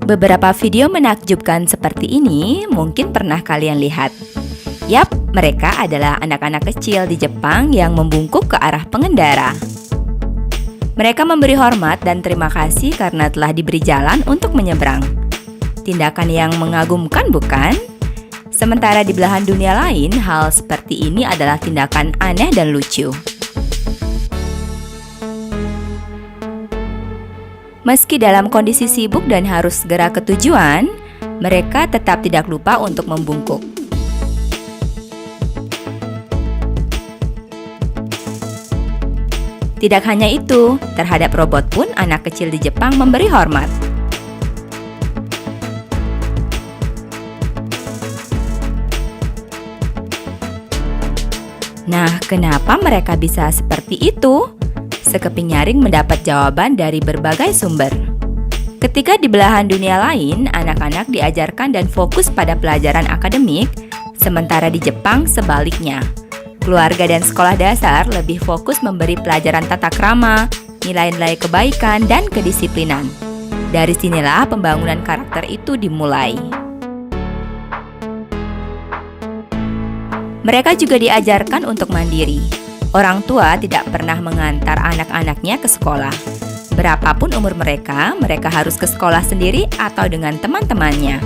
Beberapa video menakjubkan seperti ini mungkin pernah kalian lihat. Yap, mereka adalah anak-anak kecil di Jepang yang membungkuk ke arah pengendara. Mereka memberi hormat dan terima kasih karena telah diberi jalan untuk menyeberang. Tindakan yang mengagumkan, bukan? Sementara di belahan dunia lain, hal seperti ini adalah tindakan aneh dan lucu. Meski dalam kondisi sibuk dan harus segera ke tujuan, mereka tetap tidak lupa untuk membungkuk. Tidak hanya itu, terhadap robot pun anak kecil di Jepang memberi hormat. Nah, kenapa mereka bisa seperti itu? Sekeping nyaring mendapat jawaban dari berbagai sumber. Ketika di belahan dunia lain, anak-anak diajarkan dan fokus pada pelajaran akademik, sementara di Jepang sebaliknya. Keluarga dan sekolah dasar lebih fokus memberi pelajaran tata krama, nilai-nilai kebaikan, dan kedisiplinan. Dari sinilah pembangunan karakter itu dimulai. Mereka juga diajarkan untuk mandiri. Orang tua tidak pernah mengantar anak-anaknya ke sekolah. Berapapun umur mereka, mereka harus ke sekolah sendiri atau dengan teman-temannya.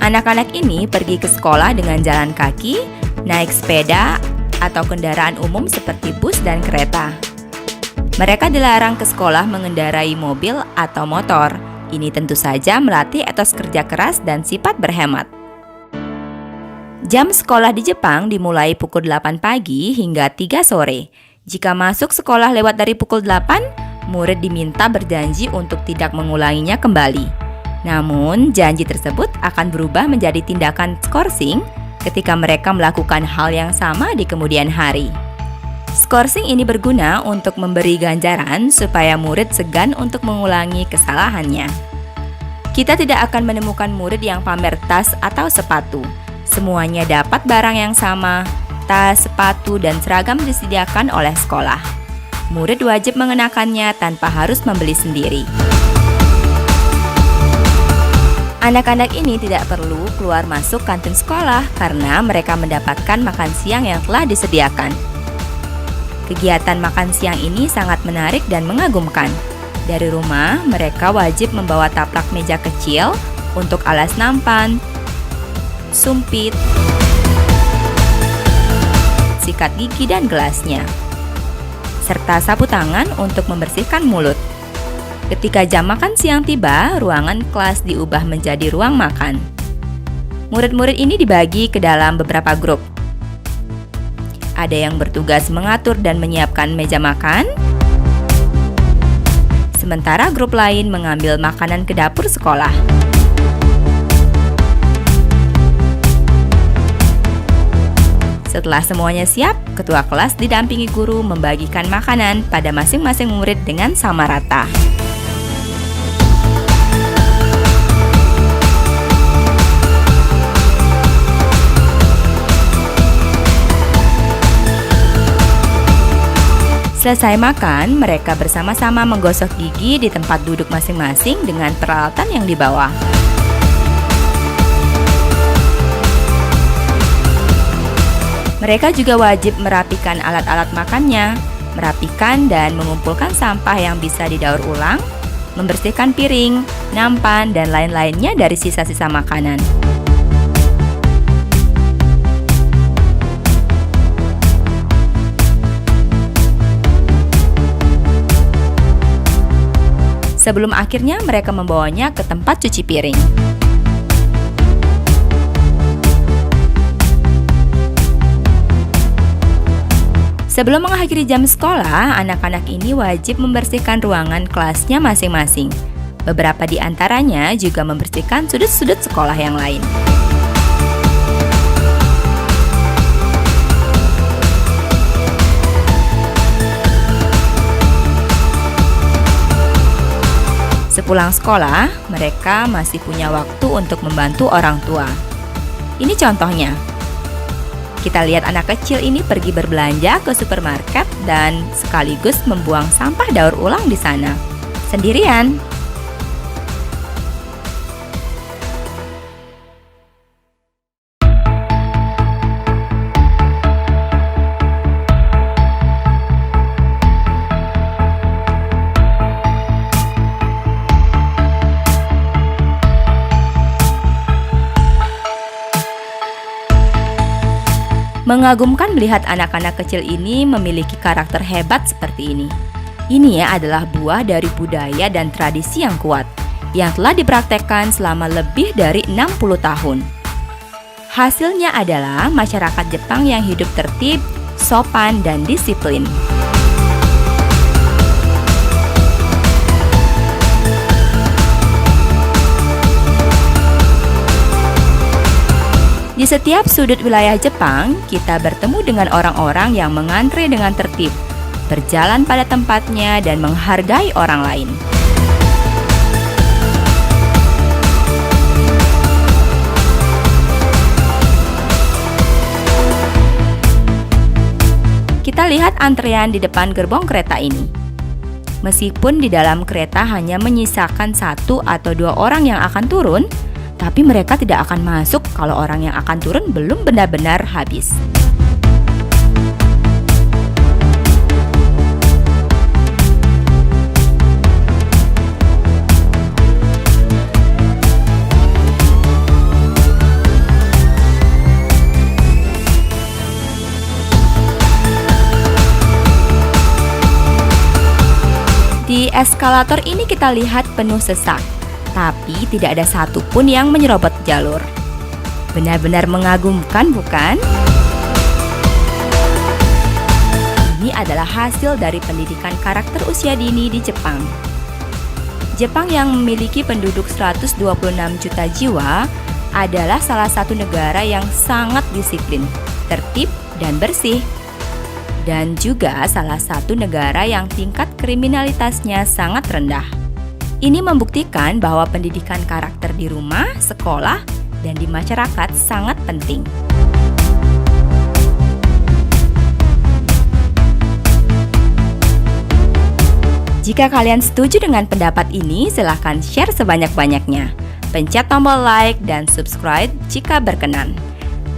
Anak-anak ini pergi ke sekolah dengan jalan kaki, naik sepeda, atau kendaraan umum seperti bus dan kereta. Mereka dilarang ke sekolah mengendarai mobil atau motor. Ini tentu saja melatih etos kerja keras dan sifat berhemat. Jam sekolah di Jepang dimulai pukul 8 pagi hingga 3 sore. Jika masuk sekolah lewat dari pukul 8, murid diminta berjanji untuk tidak mengulanginya kembali. Namun, janji tersebut akan berubah menjadi tindakan skorsing ketika mereka melakukan hal yang sama di kemudian hari. Skorsing ini berguna untuk memberi ganjaran supaya murid segan untuk mengulangi kesalahannya. Kita tidak akan menemukan murid yang pamer tas atau sepatu. Semuanya dapat barang yang sama, tas, sepatu, dan seragam disediakan oleh sekolah. Murid wajib mengenakannya tanpa harus membeli sendiri. Anak-anak ini tidak perlu keluar masuk kantin sekolah karena mereka mendapatkan makan siang yang telah disediakan. Kegiatan makan siang ini sangat menarik dan mengagumkan. Dari rumah, mereka wajib membawa taplak meja kecil untuk alas nampan, sumpit, sikat gigi dan gelasnya, serta sapu tangan untuk membersihkan mulut. Ketika jam makan siang tiba, ruangan kelas diubah menjadi ruang makan. Murid-murid ini dibagi ke dalam beberapa grup. Ada yang bertugas mengatur dan menyiapkan meja makan, sementara grup lain mengambil makanan ke dapur sekolah. Setelah semuanya siap, ketua kelas didampingi guru membagikan makanan pada masing-masing murid dengan sama rata. Selesai makan, mereka bersama-sama menggosok gigi di tempat duduk masing-masing dengan peralatan yang dibawa. Mereka juga wajib merapikan alat-alat makannya, merapikan dan mengumpulkan sampah yang bisa didaur ulang, membersihkan piring, nampan, dan lain-lainnya dari sisa-sisa makanan. Sebelum akhirnya mereka membawanya ke tempat cuci piring. Sebelum mengakhiri jam sekolah, anak-anak ini wajib membersihkan ruangan kelasnya masing-masing. Beberapa di antaranya juga membersihkan sudut-sudut sekolah yang lain. Sepulang sekolah, mereka masih punya waktu untuk membantu orang tua. Ini contohnya. Kita lihat anak kecil ini pergi berbelanja ke supermarket dan sekaligus membuang sampah daur ulang di sana. Sendirian. Mengagumkan melihat anak-anak kecil ini memiliki karakter hebat seperti ini. Ini adalah buah dari budaya dan tradisi yang kuat, yang telah dipraktekkan selama lebih dari 60 tahun. Hasilnya adalah masyarakat Jepang yang hidup tertib, sopan, dan disiplin. Di setiap sudut wilayah Jepang, kita bertemu dengan orang-orang yang mengantre dengan tertib, berjalan pada tempatnya, dan menghargai orang lain. Kita lihat antrean di depan gerbong kereta ini. Meskipun di dalam kereta hanya menyisakan 1 atau 2 orang yang akan turun, tapi mereka tidak akan masuk kalau orang yang akan turun belum benar-benar habis. Di eskalator ini kita lihat penuh sesak, tapi tidak ada satupun yang menyerobot jalur. Benar-benar mengagumkan, bukan? Ini adalah hasil dari pendidikan karakter usia dini di Jepang. Jepang yang memiliki penduduk 126 juta jiwa adalah salah satu negara yang sangat disiplin, tertib, dan bersih. Dan juga salah satu negara yang tingkat kriminalitasnya sangat rendah. Ini membuktikan bahwa pendidikan karakter di rumah, sekolah, dan di masyarakat sangat penting. Jika kalian setuju dengan pendapat ini, silahkan share sebanyak-banyaknya. Pencet tombol like dan subscribe jika berkenan.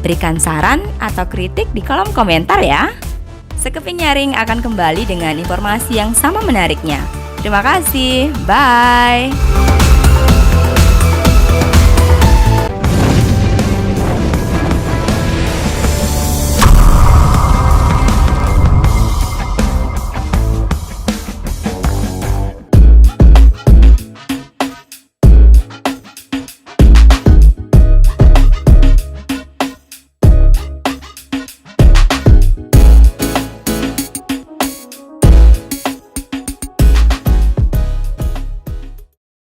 Berikan saran atau kritik di kolom komentar ya. Sekeping Nyaring akan kembali dengan informasi yang sama menariknya. Terima kasih, bye!